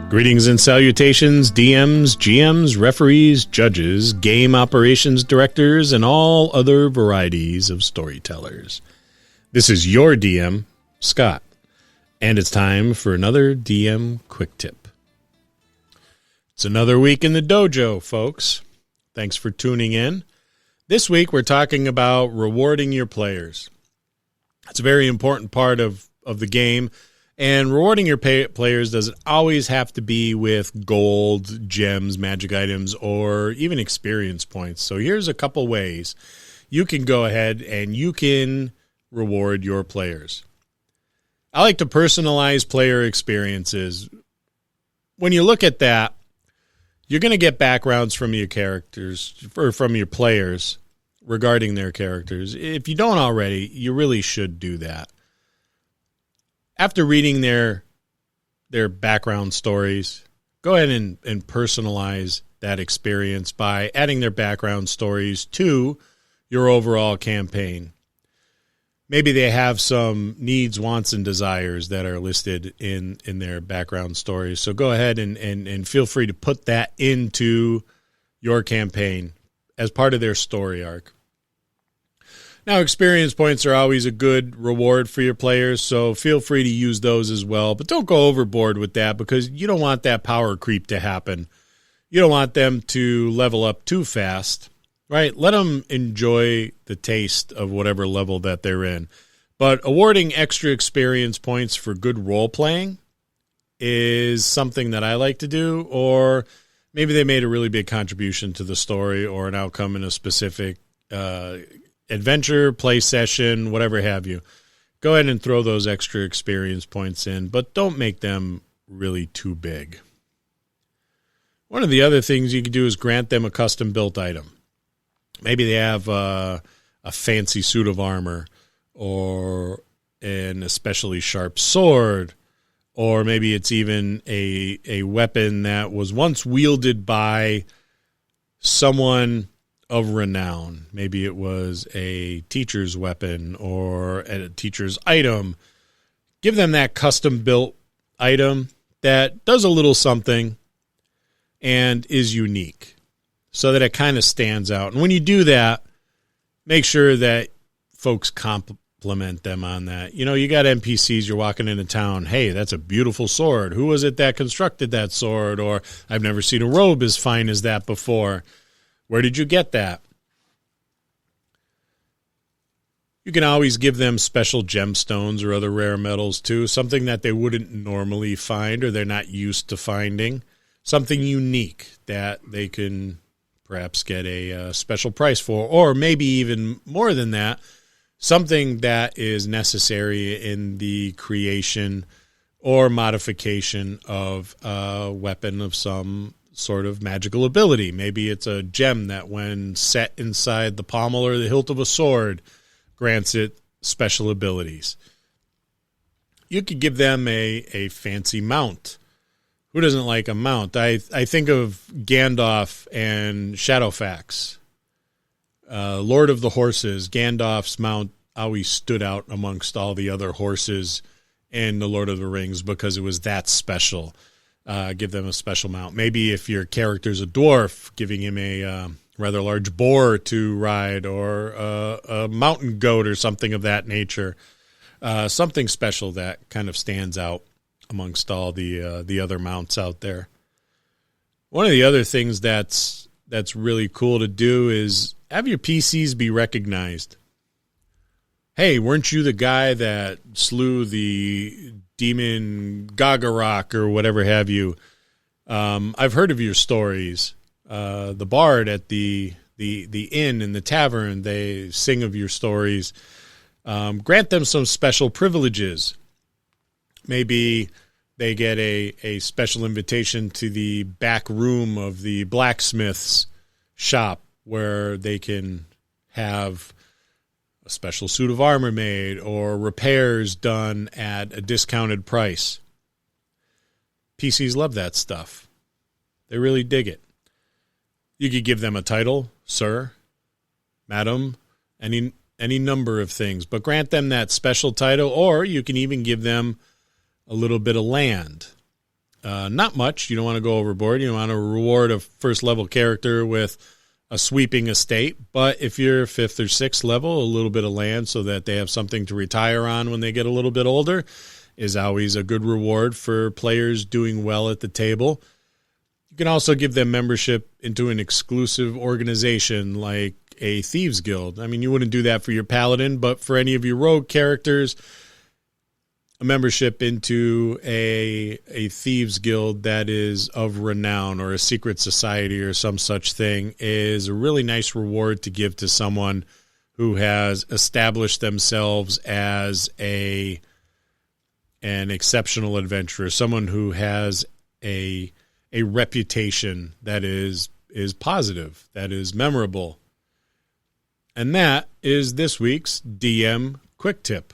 Greetings and salutations, DMs, GMs, referees, judges, game operations directors, and all other varieties of storytellers. This is your DM, Scott, and it's time for another DM Quick Tip. It's another week in the dojo, folks. Thanks for tuning in. This week we're talking about rewarding your players. It's a very important part of the game. And rewarding your players doesn't always have to be with gold, gems, magic items, or even experience points. So here's a couple ways you can go ahead and you can reward your players. I like to personalize player experiences. When you look at that, you're going to get backgrounds from your characters or from your players regarding their characters. If you don't already, you really should do that. After reading their background stories, go ahead and personalize that experience by adding their background stories to your overall campaign. Maybe they have some needs, wants, and desires that are listed in their background stories. So go ahead and feel free to put that into your campaign as part of their story arc. Now, experience points are always a good reward for your players, so feel free to use those as well. But don't go overboard with that because you don't want that power creep to happen. You don't want them to level up too fast, right? Let them enjoy the taste of whatever level that they're in. But awarding extra experience points for good role-playing is something that I like to do, or maybe they made a really big contribution to the story or an outcome in a specific adventure, play session, whatever have you. Go ahead and throw those extra experience points in, but don't make them really too big. One of the other things you can do is grant them a custom-built item. Maybe they have a fancy suit of armor or an especially sharp sword, or maybe it's even a weapon that was once wielded by someone of renown. Maybe it was a teacher's weapon or a teacher's item. Give them that custom-built item that does a little something and is unique so that it kind of stands out. And when you do that, make sure that folks compliment them on that. You know, you got NPCs, you're walking into town. Hey, that's a beautiful sword. Who was it that constructed that sword? Or I've never seen a robe as fine as that before. Where did you get that? You can always give them special gemstones or other rare metals too, something that they wouldn't normally find or they're not used to finding, something unique that they can perhaps get a special price for, or maybe even more than that, something that is necessary in the creation or modification of a weapon of some sort of magical ability. Maybe it's a gem that when set inside the pommel or the hilt of a sword grants it special abilities. You could give them a fancy mount. Who doesn't like a mount? I think of Gandalf and Shadowfax. Lord of the Horses, Gandalf's mount always stood out amongst all the other horses in the Lord of the Rings because it was that special. Give them a special mount. Maybe if your character's a dwarf, giving him a rather large boar to ride, or a mountain goat or something of that nature. Something special that kind of stands out amongst all the other mounts out there. One of the other things that's really cool to do is have your PCs be recognized. Hey, weren't you the guy that slew the demon Gagarok or whatever have you? I've heard of your stories. The bard at the inn in the tavern, they sing of your stories. Grant them some special privileges. Maybe they get a special invitation to the back room of the blacksmith's shop where they can have a special suit of armor made or repairs done at a discounted price. PCs love that stuff. They really dig it. You could give them a title, sir, madam, any number of things, but grant them that special title, or you can even give them a little bit of land. Not much. You don't want to go overboard. You don't want to reward a first-level character with a sweeping estate, but if you're 5th or 6th level, a little bit of land so that they have something to retire on when they get a little bit older is always a good reward for players doing well at the table. You can also give them membership into an exclusive organization like a Thieves Guild. I mean, you wouldn't do that for your Paladin, but for any of your rogue characters, a membership into a Thieves Guild that is of renown, or a secret society or some such thing, is a really nice reward to give to someone who has established themselves as an exceptional adventurer, someone who has a reputation that is positive, that is memorable. And that is this week's DM Quick Tip.